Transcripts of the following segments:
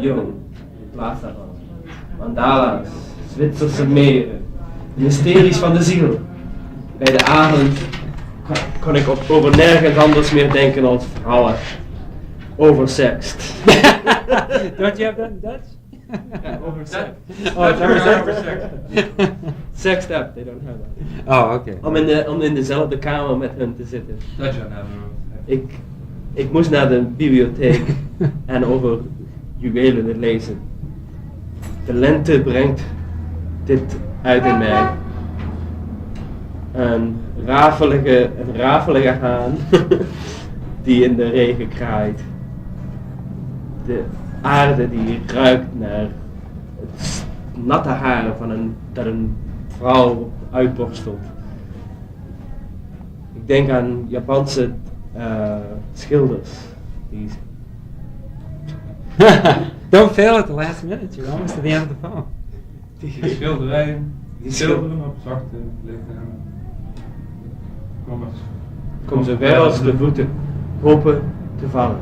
jong, in plaats daarvan. Mandala's, Zwitserse meren, mysteries van de ziel. Bij de avond kon ik over nergens anders meer denken als vrouwen. Oversexed. Don't you have that in Dutch? Yeah, oversexed. Oh, it's oversexed? Sexed up, they don't have that. Oh, okay. Om in dezelfde kamer met hen te zitten. Dutch don't have a Ik moest naar de bibliotheek en over juwelen te lezen. De lente brengt dit uit in mij. Een rafelige haan die in de regen kraait. De aarde die ruikt naar het natte haar dat een vrouw uitborstelt. Ik denk aan Japanse schilders. Don't fail at the last minute, you're almost at the end of the poem. Die schilderijen, die schilderen op zachte lichamen. Kom zo ver als de voeten, hopen te vallen.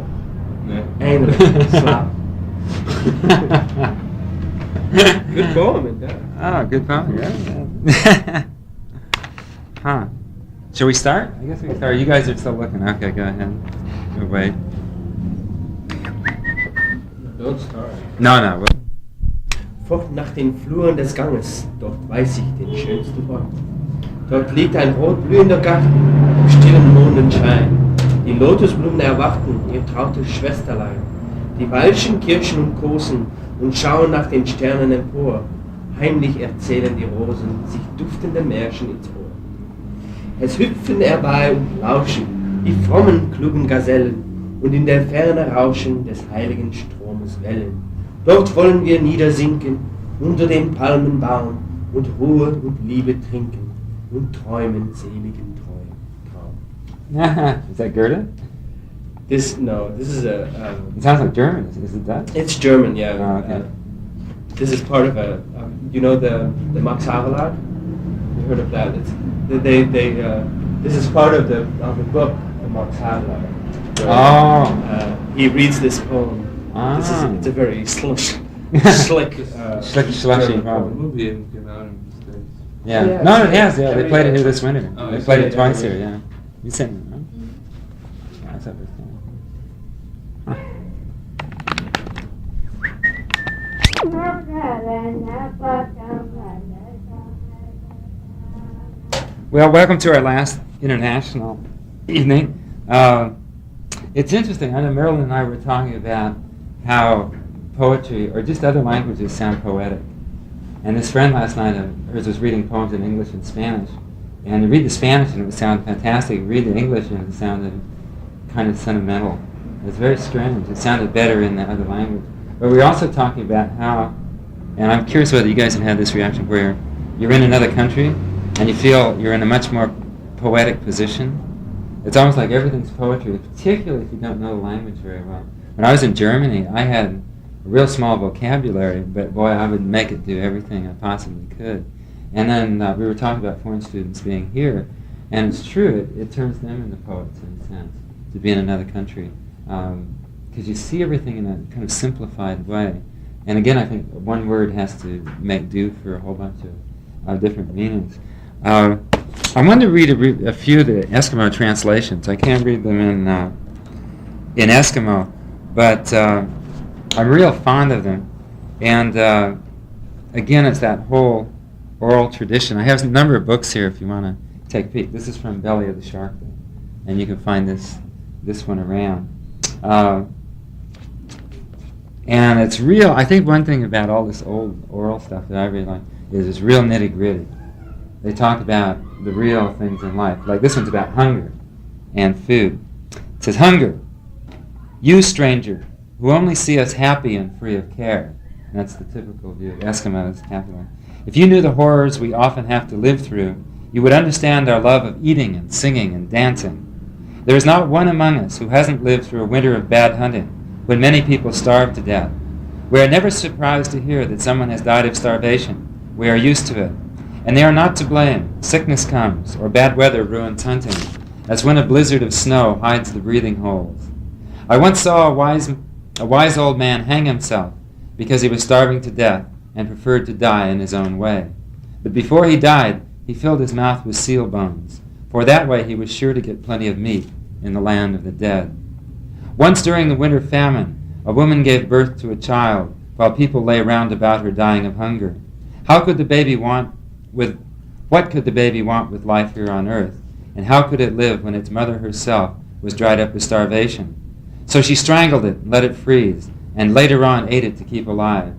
Nee. Eindelijk slapen. Good poem, inderdaad. Oh, good poem, yeah. Huh. Shall we start? I guess we can start. You guys are still looking. Okay, go ahead. We'll wait. Don't start. No. Fort nach den Fluren des Ganges, dort weiß ich den schönsten Ort. Dort liegt ein rotblühender Garten, im stillen Mondenschein. Die Lotusblumen erwarten ihr trautes Schwesterlein. Die Veilchen, Kirschen und Kosen und schauen nach den Sternen empor. Heimlich erzählen die Rosen sich duftende Märchen ins Ohr. Es hüpfen herbei und lauschen die frommen, klugen Gazellen und in der Ferne rauschen des heiligen Stromes Wellen. Dort wollen wir niedersinken unter dem Palmenbaum und Ruhe und Liebe trinken und träumen seligen Traum. Is that Goethe? This is a. It sounds like German. Is it Dutch? It's German, yeah. Oh, okay. This is part of a. You know the Max Havelaar? You heard of that? This is part of the book, the Max Havelaar. Oh. He reads this poem. It's a very slick, Slushy poem. Movie came out in the States. Yeah. Yeah, No, so it has. Yeah, they every- played it here this winter. Oh, They you played see it it twice every- here. Yeah. You seen it, right? Yeah, that's everything. Well, welcome to our last international evening. It's interesting. I know Marilyn and I were talking about how poetry, or just other languages, sound poetic. And this friend last night of hers was reading poems in English and Spanish. And you read the Spanish and it would sound fantastic. You read the English and it sounded kind of sentimental. It was very strange. It sounded better in the other language. But we were also talking about how, and I'm curious whether you guys have had this reaction, where you're in another country and you feel you're in a much more poetic position. It's almost like everything's poetry, particularly if you don't know the language very well. When I was in Germany, I had a real small vocabulary, but boy, I would make it do everything I possibly could. And then we were talking about foreign students being here, and it's true, it turns them into poets in a sense, to be in another country. Because you see everything in a kind of simplified way. And again, I think one word has to make do for a whole bunch of different meanings. I wanted to read a few of the Eskimo translations. I can't read them in Eskimo, but I'm real fond of them. And again, it's that whole oral tradition. I have a number of books here if you want to take a peek. This is from Belly of the Shark, and you can find this one around. And it's real. I think one thing about all this old oral stuff that I really like is it's real nitty-gritty. They talk about the real things in life. Like this one's about hunger and food. It says, "Hunger, you stranger, who only see us happy and free of care." And that's the typical view of Eskimos, happy one. "If you knew the horrors we often have to live through, you would understand our love of eating and singing and dancing. There is not one among us who hasn't lived through a winter of bad hunting, when many people starved to death. We are never surprised to hear that someone has died of starvation. We are used to it. And they are not to blame. Sickness comes, or bad weather ruins hunting, as when a blizzard of snow hides the breathing holes. I once saw a wise old man hang himself because he was starving to death and preferred to die in his own way. But before he died, he filled his mouth with seal bones, for that way he was sure to get plenty of meat in the land of the dead. Once during the winter famine, a woman gave birth to a child, while people lay round about her dying of hunger. What could the baby want with life here on earth? And how could it live when its mother herself was dried up with starvation? So she strangled it and let it freeze, and later on ate it to keep alive.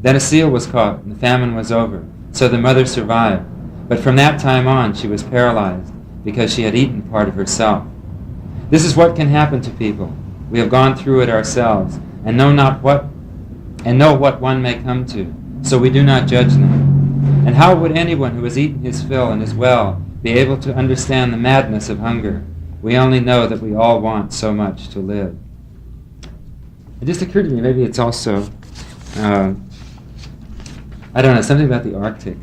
Then a seal was caught, and the famine was over, so the mother survived. But from that time on she was paralyzed, because she had eaten part of herself. This is what can happen to people. We have gone through it ourselves, and know what one may come to, so we do not judge them. And how would anyone who has eaten his fill and is well be able to understand the madness of hunger? We only know that we all want so much to live. It just occurred to me, maybe it's also, I don't know, something about the Arctic.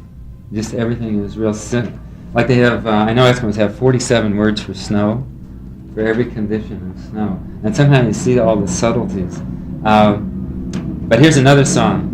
Just everything is real simple. Like they have, I know Eskimos have 47 words for snow, for every condition of snow. And sometimes you see all the subtleties. But here's another song.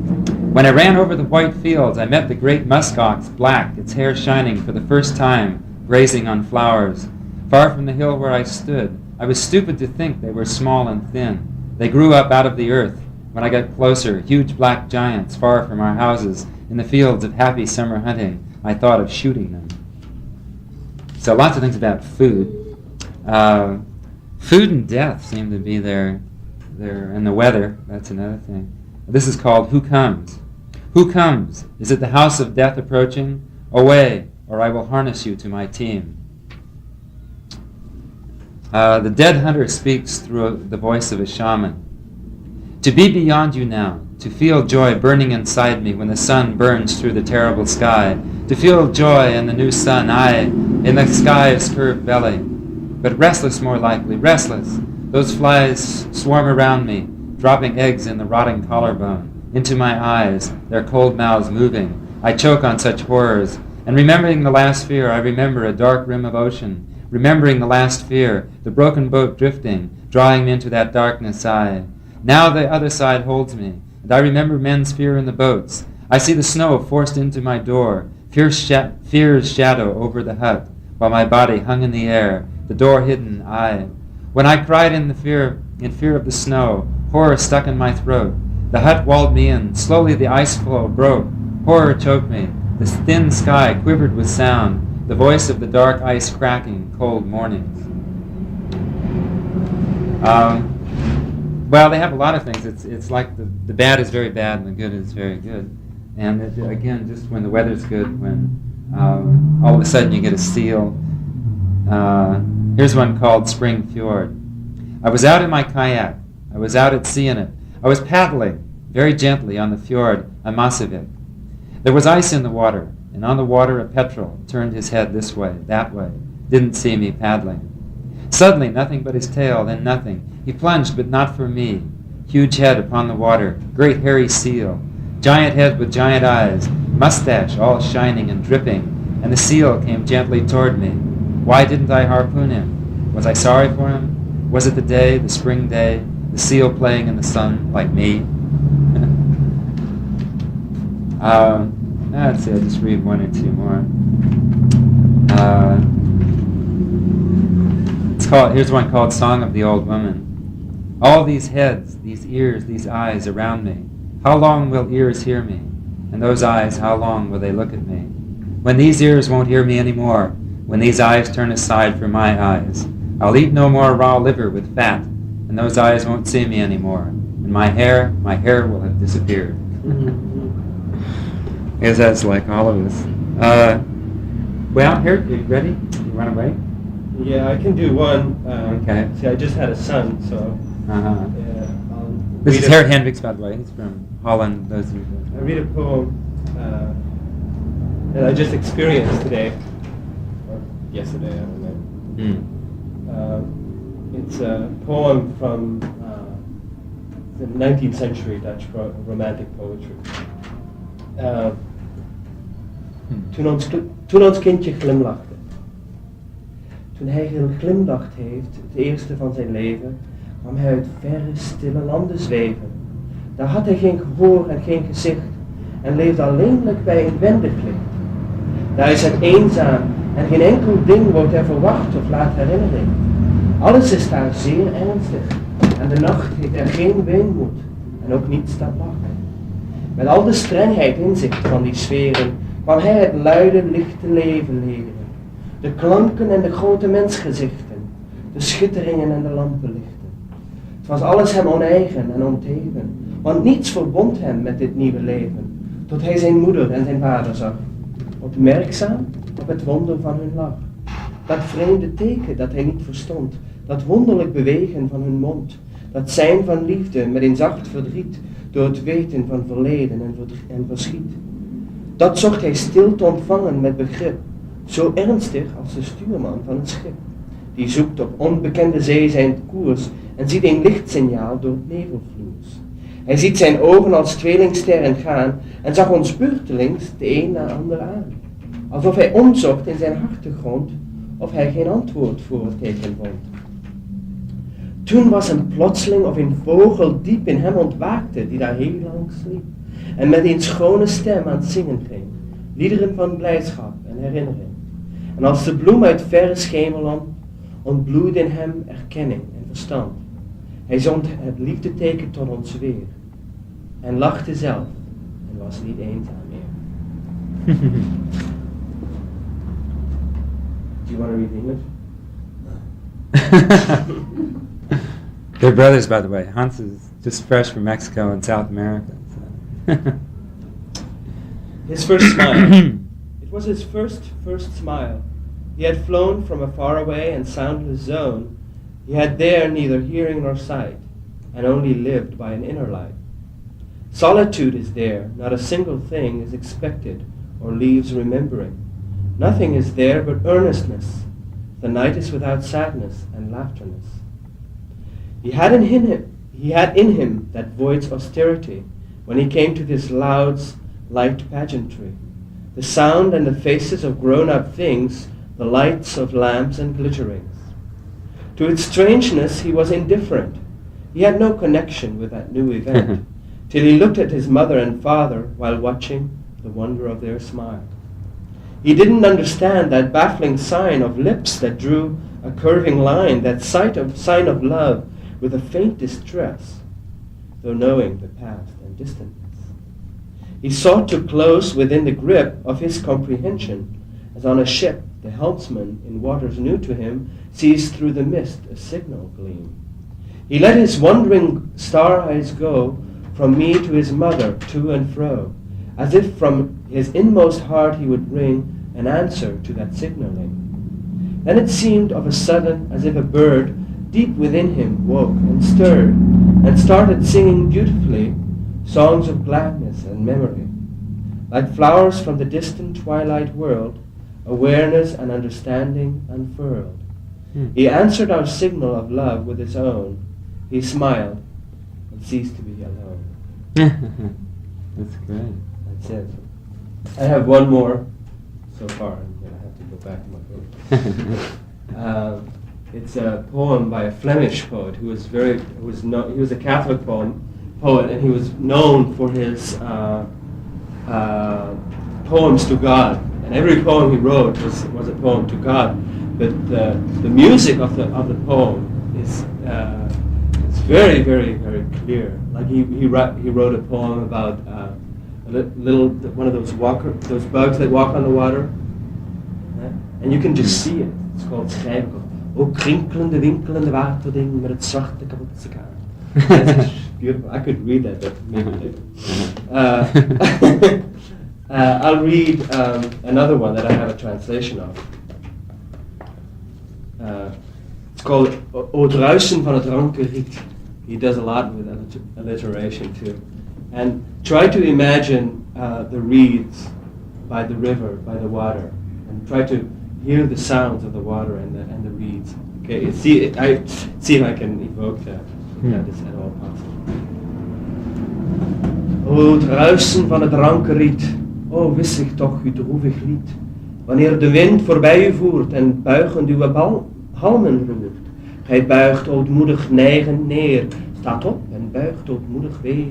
When I ran over the white fields, I met the great muskox, black, its hair shining for the first time, grazing on flowers. Far from the hill where I stood, I was stupid to think they were small and thin. They grew up out of the earth. When I got closer, huge black giants far from our houses, in the fields of happy summer hunting, I thought of shooting them. So lots of things about food. Food and death seem to be there, and the weather, that's another thing. This is called Who Comes? Who comes? Is it the house of death approaching? Away, or I will harness you to my team. The dead hunter speaks through the voice of a shaman. To be beyond you now, to feel joy burning inside me when the sun burns through the terrible sky, to feel joy in the new sun, aye, in the sky's curved belly. But restless more likely, restless. Those flies swarm around me, dropping eggs in the rotting collarbone, into my eyes, their cold mouths moving. I choke on such horrors. And remembering the last fear, I remember a dark rim of ocean. Remembering the last fear, the broken boat drifting, drawing me into that darkness, aye. Now the other side holds me, and I remember men's fear in the boats. I see the snow forced into my door, fear's shadow over the hut, while my body hung in the air, the door hidden, aye. When I cried in fear of the snow, horror stuck in my throat. The hut walled me in. Slowly the ice floe broke. Horror choked me. The thin sky quivered with sound. The voice of the dark ice cracking cold mornings. Well, they have a lot of things. It's like the bad is very bad and the good is very good. And again, just when the weather's good, when all of a sudden you get a seal. Here's one called Spring Fjord. I was out in my kayak. I was out at sea in it. I was paddling very gently on the fjord Amasivik. There was ice in the water, and on the water a petrel turned his head this way, that way, didn't see me paddling. Suddenly, nothing but his tail, then nothing. He plunged, but not for me. Huge head upon the water, great hairy seal, giant head with giant eyes, mustache all shining and dripping, and the seal came gently toward me. Why didn't I harpoon him? Was I sorry for him? Was it the day, the spring day, the seal playing in the sun like me? Let's see, I'll just read one or two more. Here's one called Song of the Old Woman. All these heads, these ears, these eyes around me, how long will ears hear me? And those eyes, how long will they look at me? When these ears won't hear me anymore, when these eyes turn aside from my eyes, I'll eat no more raw liver with fat, and those eyes won't see me anymore. And my hair will have disappeared. Because that's like all of us. Well, here, you ready? You want to wait? Yeah, I can do one. Okay. See, I just had a son, so... This is Herr Hendricks, by the way. He's from Holland. Those of you I read a poem that I just experienced today, or yesterday, I don't know. It's a poem from the 19th century Dutch romantic poetry. Toen ons kindje glimlachte. Toen hij glimlacht heeft, het eerste van zijn leven, kwam hij uit verre, stille landen zweven. Daar had hij geen gehoor en geen gezicht en leefde alleenlijk bij inwendig licht. Daar is het eenzaam en geen enkel ding wordt er verwacht of laat herinnering. Alles is daar zeer ernstig en de nacht heeft er geen weemoed en ook niet staat lach. Met al de strengheid in zich van die sferen kwam hij het luide, lichte leven leren. De klanken en de grote mensgezichten, de schitteringen en de lampenlichten. Het was alles hem oneigen en onteven, want niets verbond hem met dit nieuwe leven, tot hij zijn moeder en zijn vader zag. Opmerkzaam op het wonder van hun lach. Dat vreemde teken dat hij niet verstond, dat wonderlijk bewegen van hun mond, dat zijn van liefde met een zacht verdriet, door het weten van verleden en verschiet. Dat zocht hij stil te ontvangen met begrip, zo ernstig als de stuurman van een schip, die zoekt op onbekende zee zijn koers en ziet een lichtsignaal door het nevelvloers. Hij ziet zijn ogen als tweelingsterren gaan en zag ons beurtelings de een na de ander aan, alsof hij omzocht in zijn hartegrond of hij geen antwoord voor het teken vond. Toen was hem plotseling of een vogel diep in hem ontwaakte die daar heel lang sliep en met een schone stem aan het zingen ging, liederen van blijdschap en herinnering. En als de bloem uit verre schemerland ontbloeide in hem erkenning en verstand. Hij zond het liefdeteken tot ons weer en lachte zelf en was niet eenzaam meer. Do you want to read English? They're brothers, by the way. Hans is just fresh from Mexico and South America. So. His first smile. It was his first smile. He had flown from a faraway and soundless zone. He had there neither hearing nor sight, and only lived by an inner light. Solitude is there, not a single thing is expected or leaves remembering. Nothing is there but earnestness. The night is without sadness and laughterness. He had in him that void's austerity when he came to this loud's light pageantry. The sound and the faces of grown-up things, the lights of lamps and glitterings. To its strangeness he was indifferent. He had no connection with that new event, till he looked at his mother and father while watching the wonder of their smile. He didn't understand that baffling sign of lips that drew a curving line, that sign of love with a faint distress, though knowing the past and distantness. He sought to close within the grip of his comprehension, as on a ship the helmsman in waters new to him sees through the mist a signal gleam. He let his wandering star eyes go from me to his mother, to and fro, as if from his inmost heart he would bring an answer to that signaling. Then it seemed of a sudden as if a bird deep within him woke and stirred and started singing beautifully songs of gladness and memory. Like flowers from the distant twilight world, awareness and understanding unfurled. He answered our signal of love with his own. He smiled and ceased to be alone. That's great. That's it. I have one more so far, and then I have to go back to my book. It's a poem by a Flemish poet he was a Catholic poet, and he was known for his poems to God. And every poem he wrote was a poem to God. But the music of the poem is very, very, very clear. Like he wrote a poem about one of those bugs that walk on the water, and you can just see it. It's called schrijven. O krinkelende, winkelende waterding met het zwarte kapotse kaart. That's beautiful. I could read that, but maybe later. I'll read another one that I have a translation of. It's called O druisen van het ranke riet. He does a lot with alliteration too. And try to imagine the reeds by the river, by the water, and try to hear the sounds of the water and the reeds. Okay, see if I can evoke that. That is at all possible. O het ruisen van het ranke riet, o wissig toch uw droevig lied, wanneer de wind voorbij u voert en buigend uw halmen roert. Gij buigt ootmoedig neigend neer, staat op en buigt ootmoedig weer.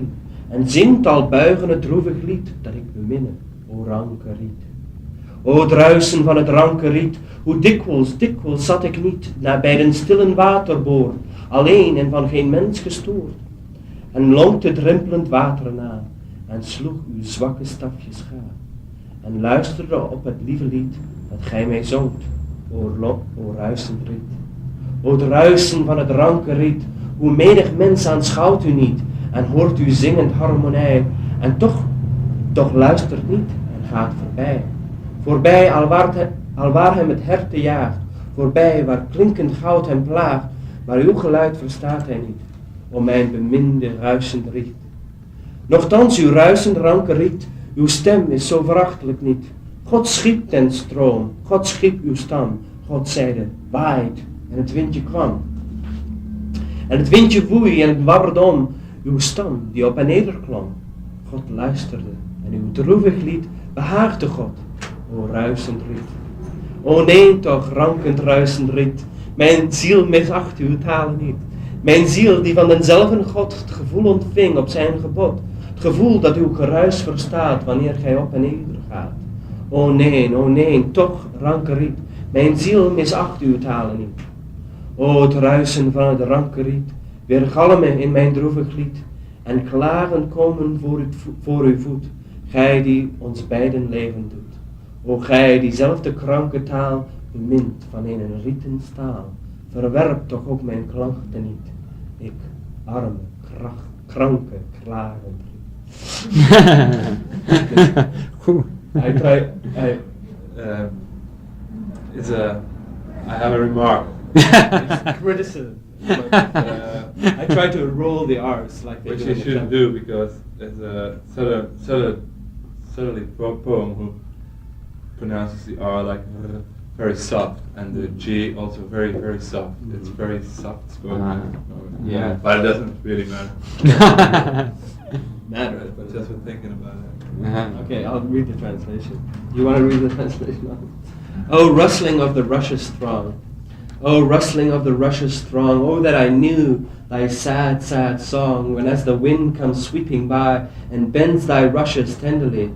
en zingt al buigen het droevig lied dat ik beminne, o ranke riet. O druisen van het ranke riet, hoe dikwijls, dikwijls zat ik niet bij den stillen waterboor, alleen en van geen mens gestoord, en lonkte drimpelend water na, en sloeg uw zwakke stafjes ga, en luisterde op het lieve lied dat gij mij zongt, o ruisend riet. O het ruisen van het ranke riet, hoe menig mens aanschouwt u niet, en hoort u zingend harmonij, en toch luistert niet en gaat voorbij. Voorbij alwaar hem het herte jaagt, voorbij waar klinkend goud hem plaagt, maar uw geluid verstaat hij niet, o mijn beminde ruisend riet. Nochtans uw ruisend ranke riet, uw stem is zo verachtelijk niet. God schiep ten stroom, God schiep uw stam, God zeide, waait, en het windje kwam. En het windje woei en het wabberde om, uw stam die op en neder klom. God luisterde en uw droevig lied behaagde God, o ruisend riet. O nee toch, rankend ruisend riet, mijn ziel misacht uw talen niet. Mijn ziel die van denzelfden God het gevoel ontving op zijn gebod. Het gevoel dat uw geruis verstaat wanneer gij op en neder gaat. O nee, toch, ranke riet, mijn ziel misacht uw talen niet. O het ruisen van het ranke riet, weergalmen in mijn droevig lied, en klagen komen voor uw voet, gij die ons beiden leven doet. O gij diezelfde kranke taal bemint van een rieten staal, verwerp toch ook mijn klachten niet, ik arme, kranke, klagend riet. I have a remark. It's criticism. But, I try to roll the R's like they Which do you in the shouldn't club. do because there's a southerly poem who pronounces the R like very soft and the G also very, very soft. It's very soft spoken. Yeah. But it doesn't really matter. Matter, But just for thinking about it. Okay, I'll read the translation. You want to read the translation? Oh, rustling of the rushes throng. Oh, rustling of the rushes throng. Oh, that I knew thy sad, sad song, when as the wind comes sweeping by and bends thy rushes tenderly,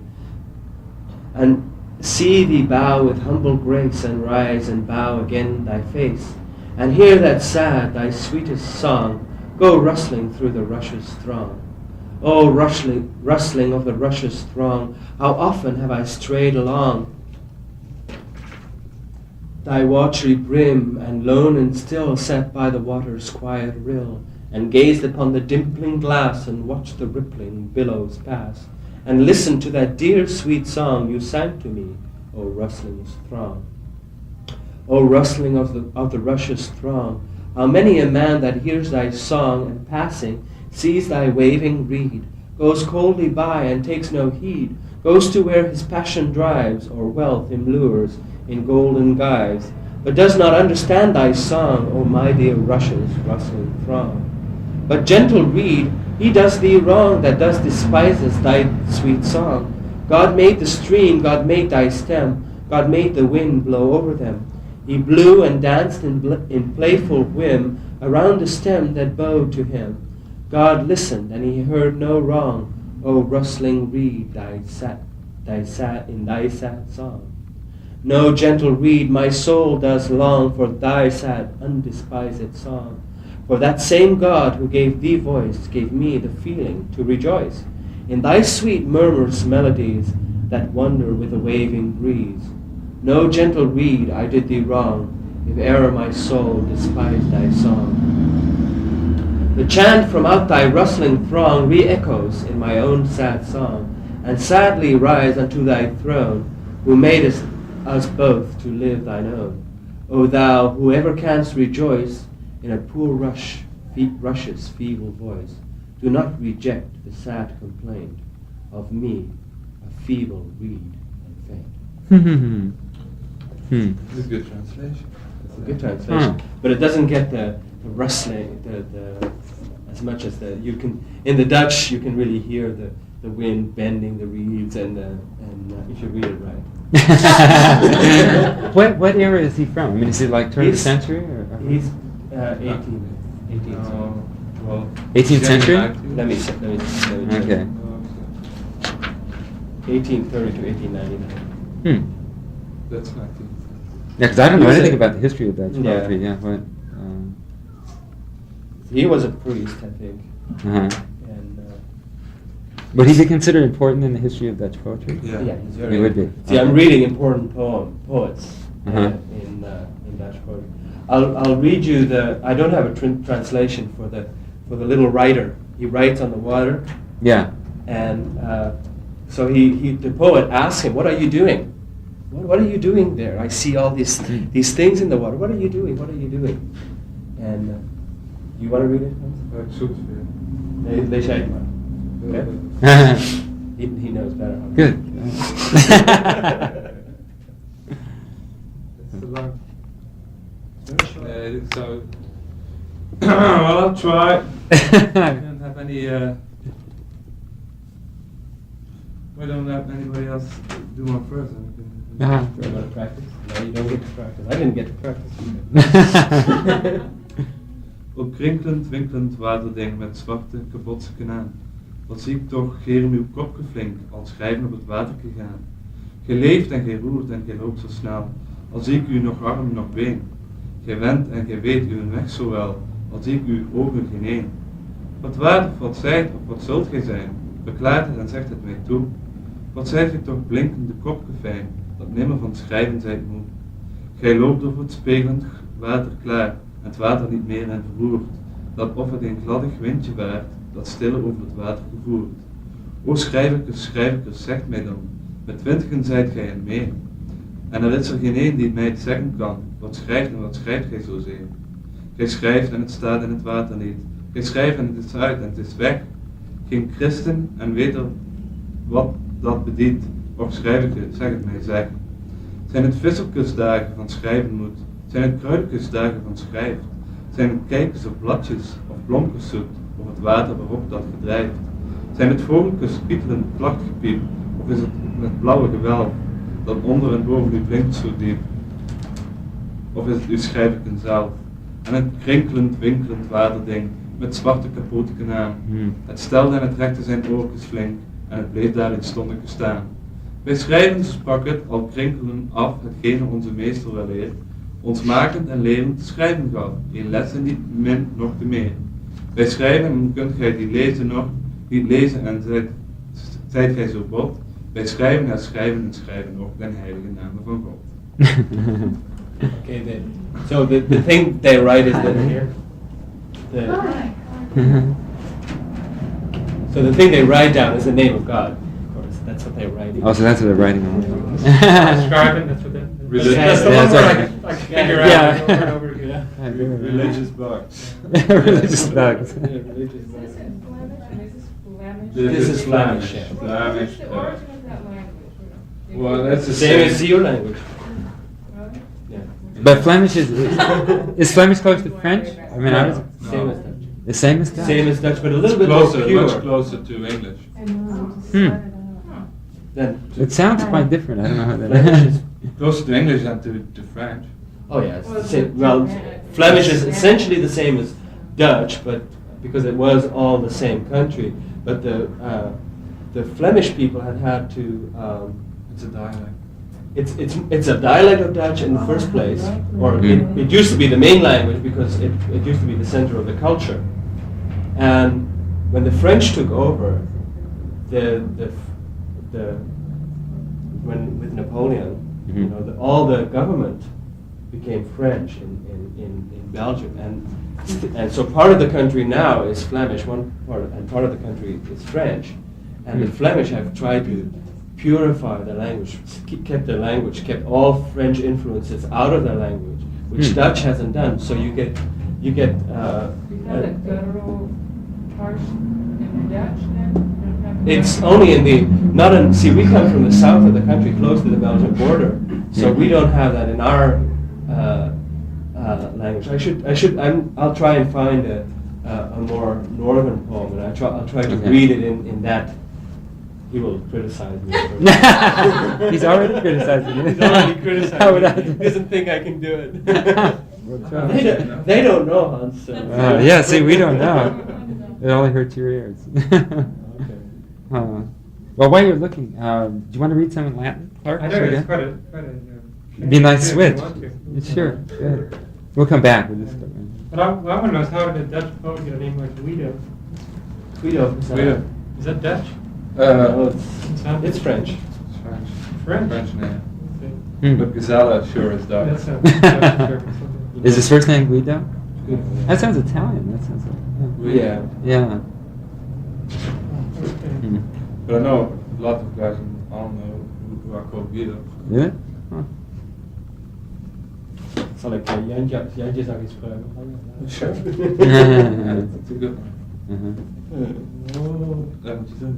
and see thee bow with humble grace, and rise and bow again thy face, and hear that sad, thy sweetest song, go rustling through the rushes throng. Oh, rustling of the rushes throng, how often have I strayed along thy watery brim, and lone and still sat by the water's quiet rill, and gazed upon the dimpling glass, and watched the rippling billows pass, and listened to that dear sweet song you sang to me, O rustling's throng. O rustling of the rushes throng, how many a man that hears thy song, and passing sees thy waving reed, goes coldly by and takes no heed, goes to where his passion drives, or wealth him lures in golden guise, but does not understand thy song, O my dear rushes, rustling throng. But gentle reed, he does thee wrong that thus despises thy sweet song. God made the stream, God made thy stem, God made the wind blow over them. He blew and danced in playful whim around the stem that bowed to him. God listened and he heard no wrong, O rustling reed, in thy sad song. No, gentle reed, my soul does long for thy sad, undespised song. For that same God who gave thee voice gave me the feeling to rejoice in thy sweet murmurs melodies that wander with a waving breeze. No, gentle reed, I did thee wrong, if e'er my soul despised thy song. The chant from out thy rustling throng re-echoes in my own sad song, and sadly rise unto thy throne, who madest us both to live thine own. O thou, who ever canst rejoice in a poor rush's feeble voice, do not reject the sad complaint of me, a feeble reed and faint. This is a good translation. It's a good translation, but it doesn't get the rustling, the as much as you can. In the Dutch, you can really hear the wind bending the reeds, and if you read it right. What era is he from? I mean, is it like turn of the century? Or? He's 18th. Well, 18th century? Let me check. Okay. 1830 to 1899. That's 19th. Yeah, because I don't He know was anything a- about the history of Dutch Yeah. poetry. Yeah, but. He was a priest, I think, Uh-huh. and Would he be considered important in the history of Dutch poetry? Yeah. yeah, he's very. He would be. See, I'm Okay. reading important poets Uh-huh. in Dutch poetry. I'll read you the. I don't have a translation for the little writer. He writes on the water, Yeah. and so the poet asks him, "What are you doing? What are you doing there? I see all these things in the water. What are you doing? What are you doing?" And you want to read it, Hans? Ik zoek het weer. Lees jij het maar. Okay? He knows better. Good. It's too long. So, well, I'll try. I don't have any. We don't have anybody else do one first. And we can. Uh-huh. You want to practice? No, you don't get to practice. I didn't get to practice. Op krinkelend, winkelend waterding met zwarte, kapotse kanaan. Wat zie ik toch, geer uw kop geflink, al schrijven op het water gegaan. Gij leeft en gij roert en gij loopt zo snel, al zie ik u nog arm, nog been. Gij went en gij weet uw weg zo wel, al zie ik uw ogen geen een. Wat waard of wat zijt of wat zult gij zijn, verklaart het en zegt het mij toe. Wat zijt gij toch blinkende kopgefijn, dat nimmer van schrijven zijt moe. Gij loopt over het spegelend water klaar, en het water niet meer en verroert, dat of het een gladdig windje waart, dat stille over het water gevoerd. O schrijverkes, zegt mij dan, met 20 zijt gij en meer. En er is er geen een die mij het zeggen kan, wat schrijft en wat schrijft gij zozeer. Gij schrijft en het staat in het water niet, gij schrijft en het is uit en het is weg. Geen christen en weet er wat dat bedient, of schrijverkes, zeg het mij, zeg. Zijn het visselkusdagen van schrijven moet, zijn het kruidkusdagen van schrijft, zijn het kijkers op bladjes of blonkers zoekt, of het water waarop dat gedrijft. Zijn het vogelkes pieterend klachtgepiep, of is het met blauwe gewelf, dat onder en boven u blinkt zo diep, of is het uw schrijverken zelf, en het krinkelend, winkelend waterding, met zwarte kapotte kanaan. Het stelde en het rekte zijn oortjes flink, en het bleef daar in stondeke staan. Wij schrijven, sprak het, al krinkelen af hetgene onze meester wel leert, ons makend en lerend te schrijven gaf, een lessen niet min nog te meer. Wij schrijven en kunt gij die lezen nog, niet lezen en zijt gij zo bot. Wij schrijven, herschrijven en schrijven nog den heilige namen van God. Okay, so the thing they write is that here. So the thing they write down is the name of God. Of course, that's what they're writing. Oh, so that's what they're writing on. Scribing, that's what that. Religious. That's the Yeah, one where that's I can figure out Yeah. over and over again. Religious books. Religious bugs. Yeah, religious Is this in Flemish and is this Flemish? This is Flemish, yeah. Flemish. What's the origin of that language? Well, that's The same as your language. Really? Yeah. But Flemish is Flemish close to French? I mean, I was Same as Dutch. the same as Dutch. Same as Dutch, but a little bit Closer, more pure. much closer to English. Than It sounds quite different. I don't know how Flemish that. is. Closer to English than to French. Oh yeah, it's the same. Well, Flemish is essentially the same as Dutch, but because it was all the same country. But the Flemish people had to. It's a dialect. It's a dialect of Dutch in the first place, or it used to be the main language because it used to be the center of the culture. And when the French took over, when with Napoleon, you know, all the government became French in Belgium, and so part of the country now is Flemish, and part of the country is French, and the Flemish have tried to purify the language, kept all French influences out of the language, which Dutch hasn't done. So you get You have a guttural harsh in Dutch then? You don't have it's only in the see, we come from the south of the country, close to the Belgian border, so we don't have that in our language. I'll try and find a more northern poem, and I'll try to read it in that. He will criticize me. He's already criticizing you. He's already criticizing How would me. I He doesn't think I can do it. We'll try. They don't know, Hans. So. Yeah, see, we don't know. It only hurts your ears. Okay. Well, while you're looking, do you want to read some in Latin, Clark? I know Sure, it's yeah? quite a It'd be a nice if you switch. want to. Sure, good. We'll come back. We'll just go. But what I want to know is how did a Dutch poet get a name like Guido? Guido. Guido. Is that Dutch? No, It sounds- it's French. It's French. French. French name. Hmm. But Gazella sure is That Dutch. sounds German. Is his first name Guido? That sounds Italian. That sounds like. Yeah. Yeah. Okay. Hmm. But I know a lot of guys all know who are called Guido. Really? Huh. Zal ik Jantje zag eens vragen? Sure. It's a good one. Uh-huh. Oh. That what you said.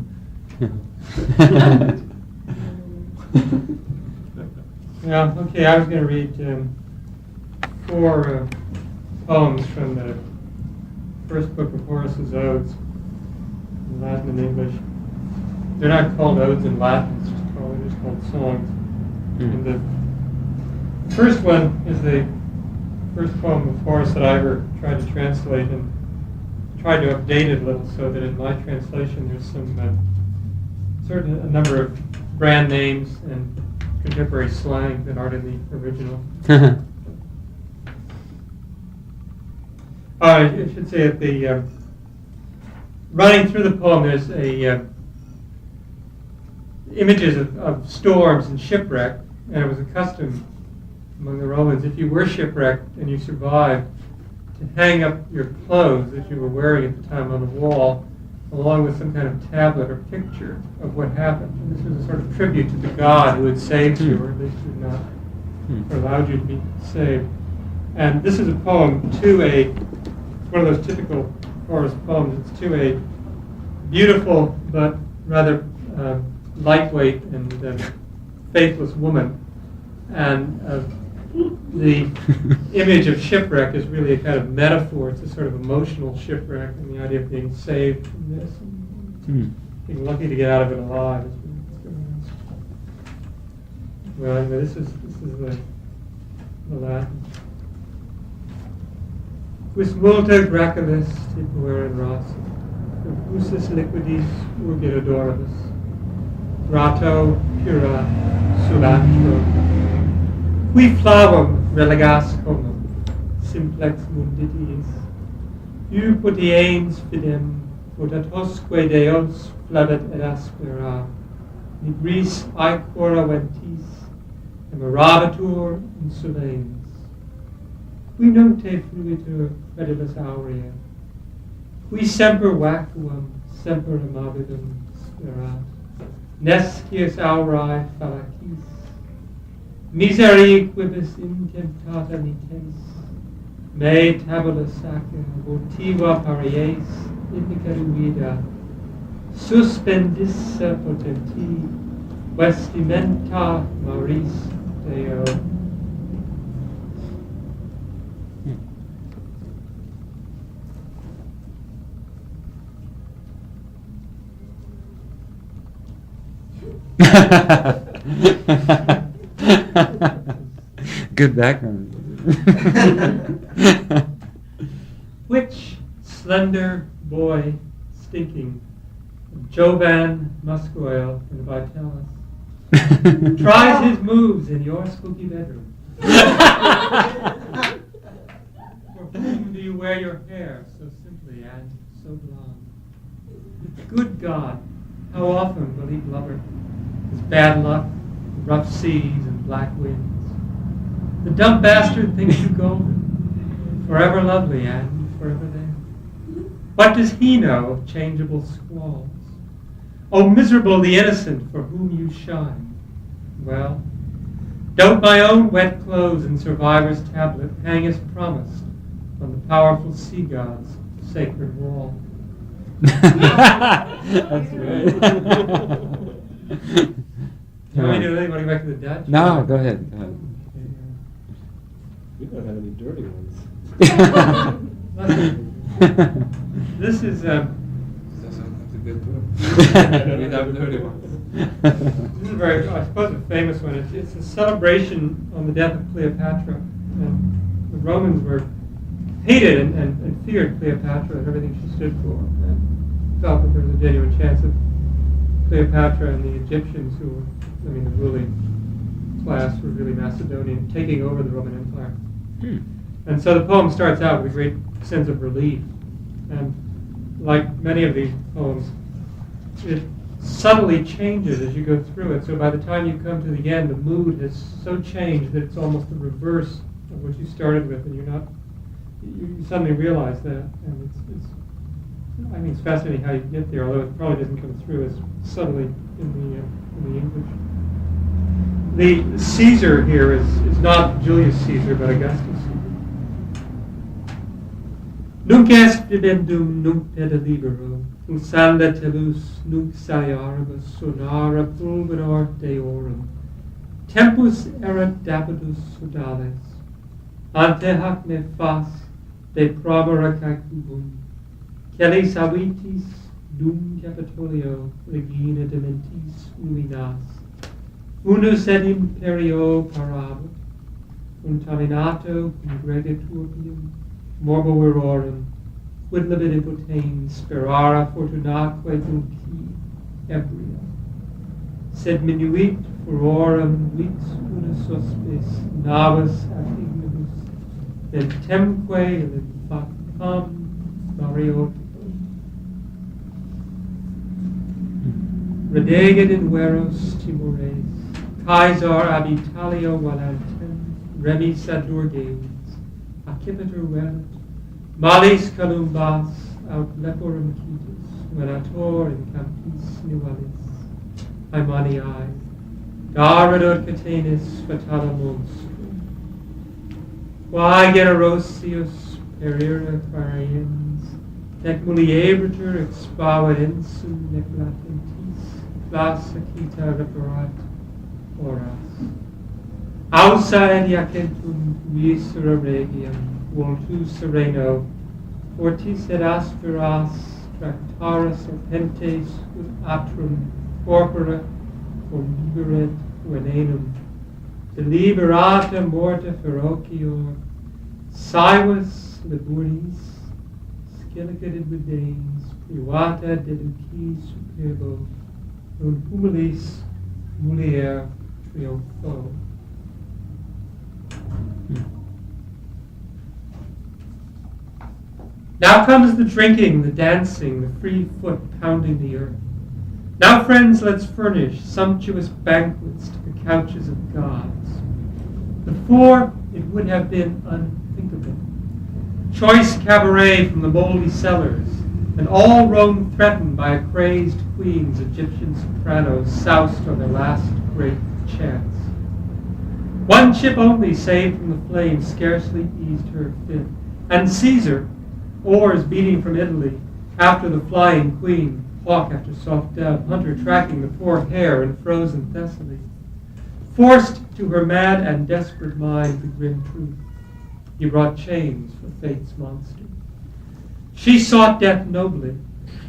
Yeah, okay, I was going to read 4 poems from the first book of Horace's Odes, in Latin and English. They're not called odes in Latin, it's just called songs. And the first one is the first poem of Horace that I ever tried to translate, and tried to update it a little so that in my translation there's some a number of brand names and contemporary slang that aren't in the original. I should say that the running through the poem there's images of storms and shipwreck, and it was a custom among the Romans, if you were shipwrecked and you survived, to hang up your clothes that you were wearing at the time on the wall, along with some kind of tablet or picture of what happened. And this was a sort of tribute to the God who had saved you, or at least had not allowed you to be saved. And this is a poem to it's one of those typical Horace poems. It's to a beautiful but rather lightweight and faithless woman. And the image of shipwreck is really a kind of metaphor. It's a sort of emotional shipwreck, and the idea of being saved from this, and being lucky to get out of it alive. Well, anyway, this is the Latin. Quis multa gracilis tipuer in ras, usus liquidis urgit odoribus, grato pura sulatro. Qui flavum relegas comum, simplex munditiis, u potienes fidem, potatosque Deos flavet et aspera, nigris aequora ventis, emerabatur insulaens. Qui note fluitur credibus aurea, qui semper vacuum, semper amabidum sperat, nescius aurae fallacis, miseri quibus intemptata mites, me tabula sacer votiva paries indica suspendissa potenti, vestimenta maris Deo. Good background. Which slender boy stinking of Jovan musk oil and vitalis tries his moves in your spooky bedroom? For whom do you wear your hair so simply and so blonde? Good God, how often will he blubber his bad luck, rough seas and black winds? The dumb bastard thinks you golden, forever lovely and forever there. What does he know of changeable squalls? Oh, miserable the innocent for whom you shine. Well, don't my own wet clothes and survivor's tablet hang as promised on the powerful sea god's sacred wall? That's good. You want me to really want to go back to the Dutch? No, go ahead. Go ahead. We don't have any dirty ones. This is That's a good one. We have dirty ones. This is a very, I suppose, a famous one. It's a celebration on the death of Cleopatra. And the Romans were hated and feared Cleopatra and everything she stood for, and felt that there was a genuine chance of Cleopatra and the Egyptians, who were, the ruling class, were really Macedonian, taking over the Roman Empire. And so the poem starts out with a great sense of relief. And like many of these poems, it subtly changes as you go through it. So by the time you come to the end, the mood has so changed that it's almost the reverse of what you started with, and you suddenly realize that. And it's fascinating how you get there, although it probably doesn't come through as subtly in the English. The Caesar here is not Julius Caesar, but Augustus Caesar. Nunc est bibendum, nunc pede libero, usanda telus, nunc saliaribus sonara pulveror deorum. Tempus erat dabidus sodales, ante hac me fas de probera cacubum, celis avitis dum Capitolio regina dementis ruinas, unus et imperio parabit, contaminato cum grege turpium, morbo virorum, quid libet impotens sperara fortunaque dulci ebria. Sed minuit furorem vix unus hospes navus ad ignibus, et temque lymphaticam marioticum. Redeget in veros timores, Caesar ab Italia valantem, remis ad Durges, accipiter velit, malis calumbas, aut leporum quitus, venator in campis nivalis, aemaniae, daredor catenis fatala monstrum. Quae generosius perira quariens, nec muliebritur expavit insum nec latentis, classa quita reparat horas. Ausa et iacentum viscera regiam, voltu sereno, fortis et asperas, tractara serpentes ut atrum corpora formiberet venenum, deliberata morta ferocior, saevus liburis, scilicated with dames, privata deducis superbo, non humilis mulier triumpho. Now comes the drinking, the dancing, the free foot pounding the earth. Now, friends, let's furnish sumptuous banquets to the couches of gods. Before, it would have been unthinkable. Choice cabaret from the moldy cellars, and all Rome threatened by a crazed queen's Egyptian sopranos soused on their last great chance. One ship only saved from the flames scarcely eased her fit, and Caesar, oars beating from Italy, after the flying queen, hawk after soft dove, hunter tracking the poor hare in frozen Thessaly, forced to her mad and desperate mind the grim truth. He brought chains for fate's monster. She sought death nobly,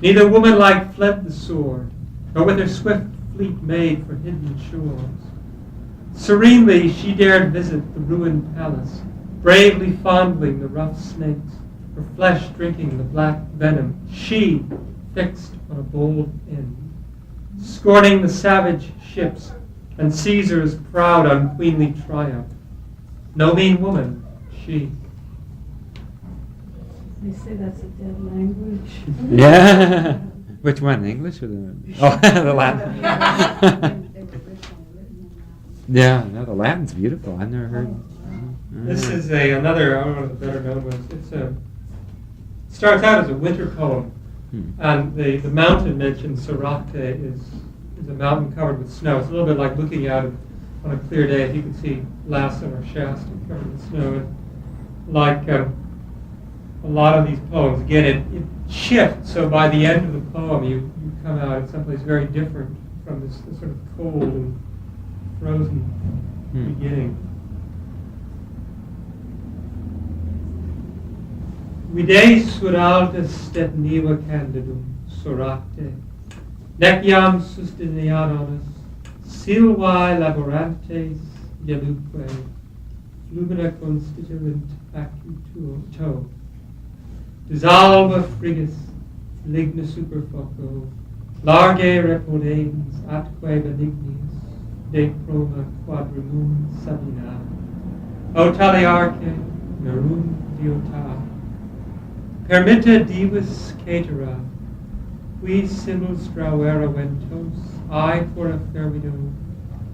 neither woman-like fled the sword, nor with her swift fleet made for hidden shores. Serenely she dared visit the ruined palace, bravely fondling the rough snakes, her flesh drinking the black venom, she fixed on a bold end, scorning the savage ships and Caesar's proud unqueenly triumph. No mean woman, she. They say that's a dead language. Yeah. Which one, the English or the the Latin? Yeah, no, the Latin's beautiful. I've never heard. This is another, I don't know what the better known was. It starts out as a winter poem, and the mountain mentioned, Soracte, is a mountain covered with snow. It's a little bit like looking out on a clear day. You can see Lhasa or Shasta covered with snow. And like a lot of these poems, again, it shifts. So by the end of the poem, you come out at someplace very different from this sort of cold and frozen beginning. Vide sur altus et niva candidum soracte, nec iam sustineadonis, silvae laborantes jeluque, flumina constituent acuto, Dissolva frigis, ligna super foco, large repodens, atque benignis, de proma quadrimum sabina, o taliarche, merum diota, permitta divus caetera, qui simul strawera ventos, I for a fervido,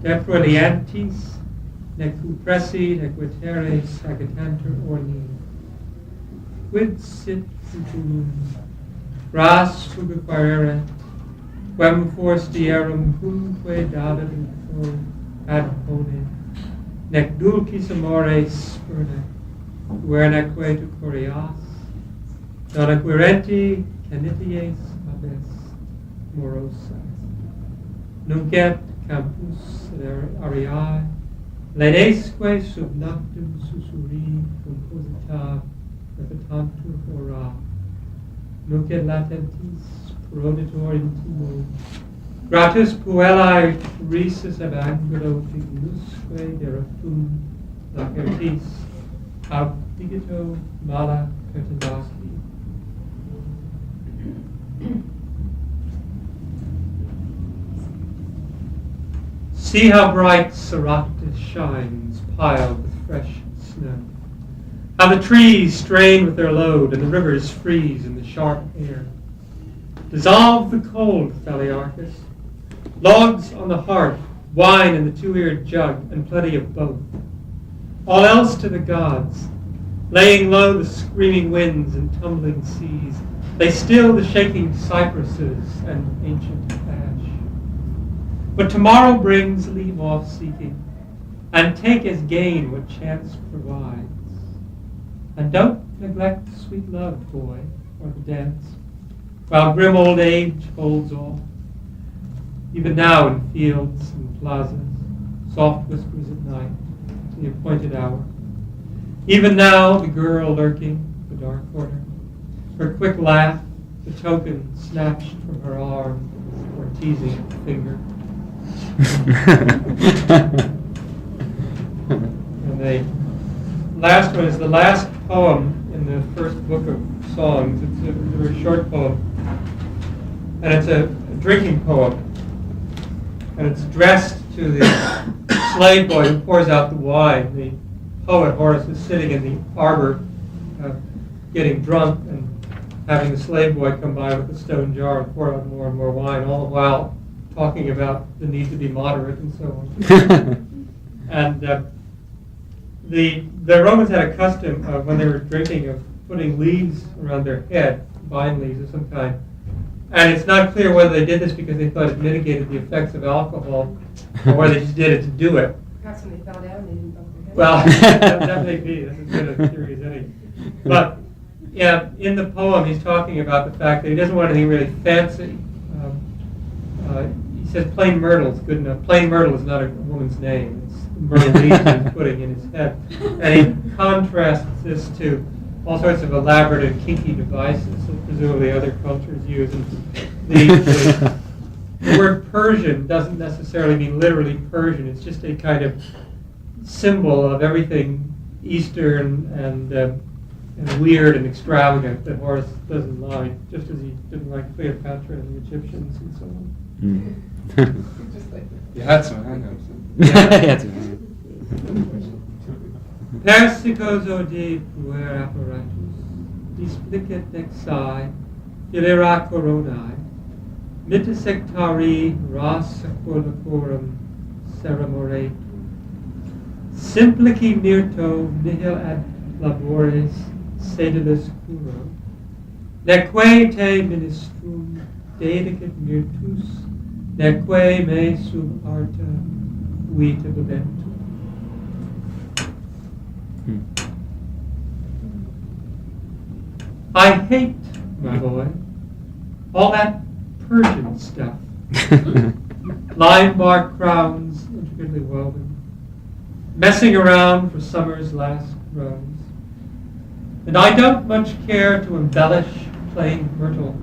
deproliantis, nec cupressi, nec veteres, agatanter orni. Quid sit futurum, ras fuga quaerere, quem forstierum cumque dadat ad pone, nec dulcis amore spurne, querneque tu corias, dona quirenti canities abes morosa. Nunc et campus ariae, lenesque sub noctum susuri composita repetantur ora, nunc et latentis proditor intimo, gratus puellae risus ab angulo fignusque deractum lacertis, ab digito mala curtidasci. See how bright Soractus shines, piled with fresh snow. How the trees strain with their load, and the rivers freeze in the sharp air. Dissolve the cold, Thaliarchus. Logs on the hearth, wine in the two-eared jug, and plenty of both. All else to the gods, laying low the screaming winds and tumbling seas. They still the shaking cypresses and ancient ash. But tomorrow brings leave off seeking, and take as gain what chance provides. And don't neglect sweet love, boy, or the dance, while grim old age holds off. Even now in fields and plazas, soft whispers at night, to the appointed hour. Even now the girl lurking in the dark corner, her quick laugh, the token snatched from her arm, or teasing finger. And the last one is the last poem in the first book of songs. It's a very short poem, and it's a drinking poem, and it's addressed to the slave boy who pours out the wine. The poet Horace is sitting in the arbor, getting drunk, and having the slave boy come by with a stone jar and pour out more and more wine, all the while talking about the need to be moderate and so on. And the Romans had a custom of, when they were drinking, of putting leaves around their head, vine leaves of some kind. And it's not clear whether they did this because they thought it mitigated the effects of alcohol, or whether they just did it to do it. Perhaps when they fell down, they didn't bump their head. Well, that may be. That's as good a theory as any. But yeah, in the poem, he's talking about the fact that he doesn't want anything really fancy. He says plain myrtle is good enough. Plain myrtle is not a woman's name. It's myrtle leaves he's putting in his head. And he contrasts this to all sorts of elaborate and kinky devices that presumably other cultures use. And the word Persian doesn't necessarily mean literally Persian. It's just a kind of symbol of everything Eastern and weird and extravagant that Horace doesn't like, just as he didn't like Cleopatra and the Egyptians and so on. Just like You had some hang-ups. Persicos ode puer apparatus, displicet nexae, hilera coronae, mitte sectari ras aquolacorum ceremoretur, simplici mirto nihil ad labores sedulus curo, neque te ministrum dedicit virtus, neque me sub arta vita bibentur. I hate, my boy, all that Persian stuff. Lime bark crowns intricately woven, messing around for summer's last rose. And I don't much care to embellish plain myrtle.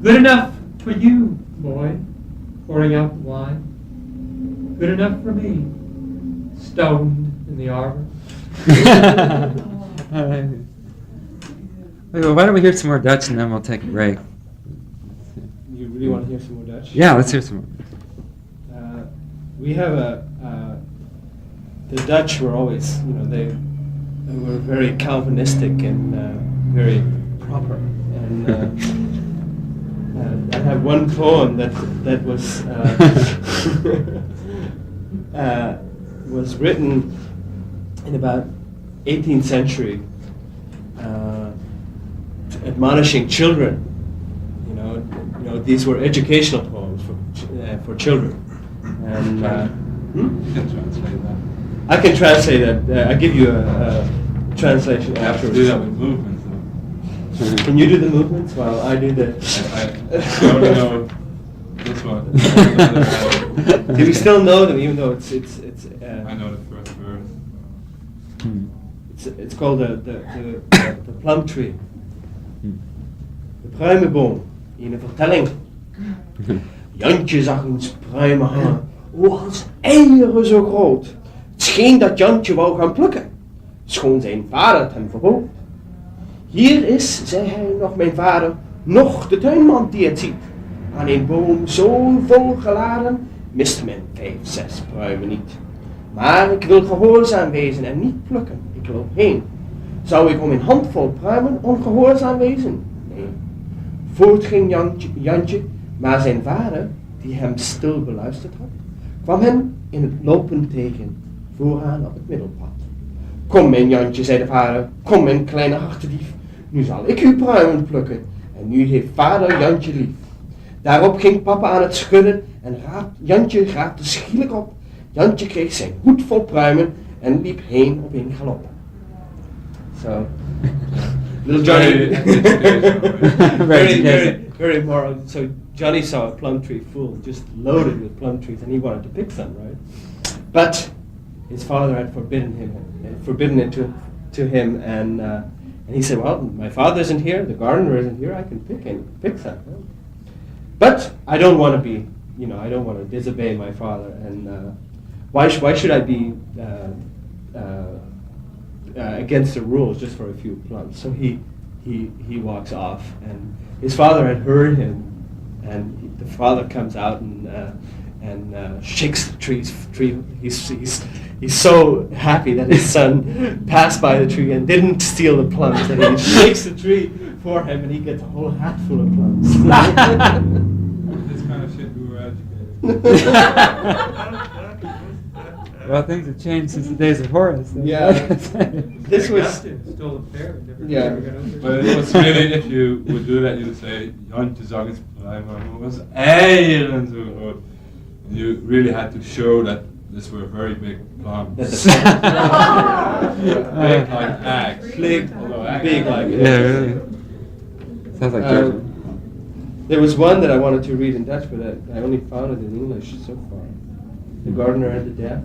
Good enough for you, boy, pouring out the wine. Good enough for me, stoned in the arbor. Well, why don't we hear some more Dutch and then we'll take a break? You really want to hear some more Dutch? Yeah, let's hear some more. We have the Dutch were always, they were very Calvinistic and very proper. And I have one poem that was written in about 18th century, admonishing children. These were educational poems for children. And You can translate that. I can translate that. I'll give you a translation I have to afterwards. do that with movements. Though. Can you do the movements while I do the? I only know this one. Do we still know them, even though it's? I know the first verse. It's called the plum tree. De pruimenboom in een vertelling. Jantje zag eens pruimen hangen, als eieren zo groot. Het scheen dat Jantje wou gaan plukken, schoon zijn vader het hem verbood. Hier is, zei hij, nog mijn vader, nog de tuinman die het ziet. Aan een boom zo vol geladen, mist men 5, 6 pruimen niet. Maar ik wil gehoorzaam wezen en niet plukken, ik loop heen. Zou ik om een handvol pruimen ongehoorzaam wezen? Nee. Voort ging Jantje, maar zijn vader, die hem stil beluisterd had, kwam hem in het lopen tegen, vooraan op het middelpad. Kom mijn Jantje, zei de vader, kom mijn kleine hartedief, nu zal ik uw pruimen plukken, en nu heeft vader Jantje lief. Daarop ging papa aan het schudden, en Jantje raapte schielijk op. Jantje kreeg zijn hoed vol pruimen, en liep heen op een galop. So, little Johnny, very moral. So Johnny saw a plum tree full, just loaded with plum trees, and he wanted to pick some, right? But his father had forbidden it to him, and he said, "Well, my father isn't here, the gardener isn't here. I can pick some." But I don't want to be, I don't want to disobey my father, and why should I be against the rules just for a few plums? So he walks off, and his father had heard him, and the father comes out and shakes the tree. He's so happy that his son passed by the tree and didn't steal the plums, that he shakes the tree for him, and he gets a whole hat full of plums. This kind of shit we were educated. Well, things have changed since the days of Horace. Yeah. This was. Stole a pair. Yeah. But it was really, if you would do that, you would say, Jantje zag eens pruimen, was eieren zo groot. You really had to show that these were very big plums. Big like eggs. Big like Yeah, really. Sounds like Georgia. There was one that I wanted to read in Dutch, but I only found it in English so far. The Gardener and the Deaf.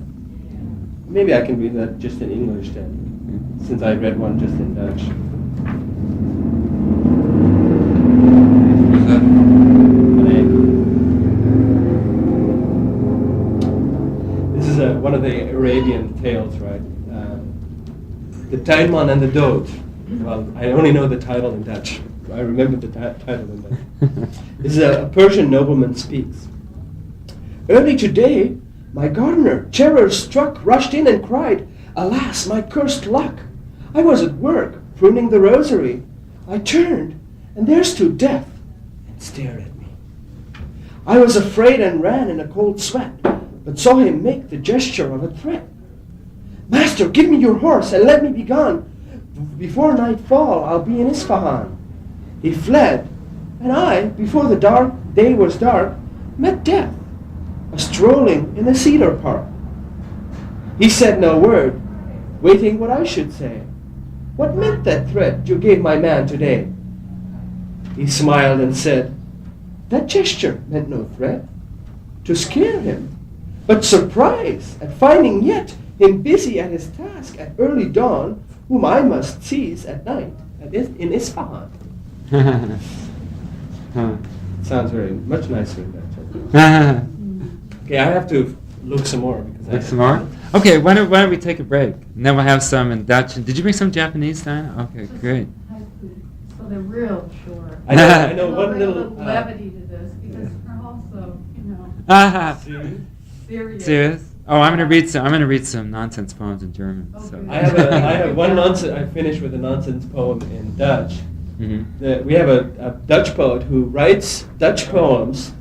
Maybe I can read that just in English then, since I read one just in Dutch. Was that? This is one of the Arabian tales, right? The Tuinman and the Dood. Well, I only know the title in Dutch. I remember the title in Dutch. This is a Persian nobleman speaks. Early today, my gardener, terror-struck, rushed in and cried, "Alas, my cursed luck! I was at work, pruning the rosary. I turned, and there stood Death, and stared at me. I was afraid and ran in a cold sweat, but saw him make the gesture of a threat. Master, give me your horse, and let me be gone. Before nightfall, I'll be in Isfahan." He fled, and I, before the day was dark, met Death, strolling in a cedar park. He said no word, waiting what I should say. What meant that threat you gave my man today? He smiled and said, that gesture meant no threat, to scare him, but surprise at finding yet him busy at his task at early dawn, whom I must seize at night in Isfahan. Sounds very much nicer in that. Okay, I have to look some more because Look some more? Okay, why don't we take a break? And then we'll have some in Dutch. Did you bring some Japanese, Diana? Okay, great. Oh, they're real short. I know There's one a little. levity to this because we're also, Serious? serious. Serious? Oh, I'm gonna read some nonsense poems in German. So. Okay. I have one nonsense. I finished with a nonsense poem in Dutch. Mhm. We have a Dutch poet who writes Dutch poems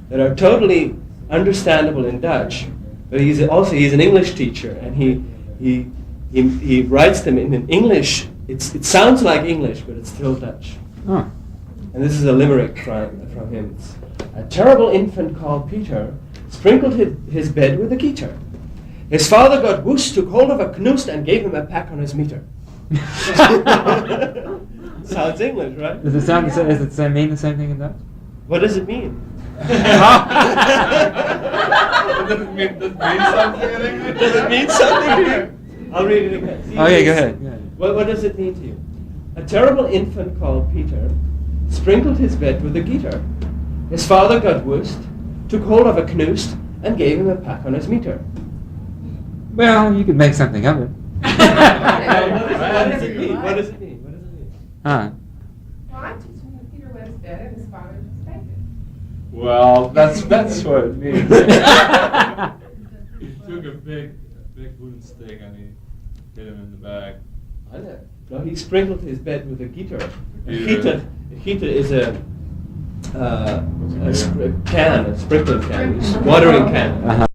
that are totally understandable in Dutch, but he's an English teacher, and he writes them in an English. It sounds like English, but it's still Dutch. Oh. And this is a limerick from him. It's, a terrible infant called Peter sprinkled his bed with a geeter. His father got woos, took hold of a knoest, and gave him a pack on his meter. Sounds English, right? Does it sound? Does it mean the same thing in Dutch? What does it mean? Does it mean something in English? Does it mean something to you? I'll read it again. See, Oh yeah, go ahead. Go ahead. What does it mean to you? A terrible infant called Peter sprinkled his bed with a geeter. His father got woosed, took hold of a knoest, and gave him a pack on his meter. Well, you could make something of it. What does it mean? What does it mean? What does it mean? Huh. Well, I'm teaching him Peter wet his bed and his father just spanked it. Well, that's what it means. He took a big wooden stick and he hit him in the back. I know. No, he sprinkled his bed with a geeter. A Geeter. heater is a can, a sprinkler can, it's a watering can. Uh-huh.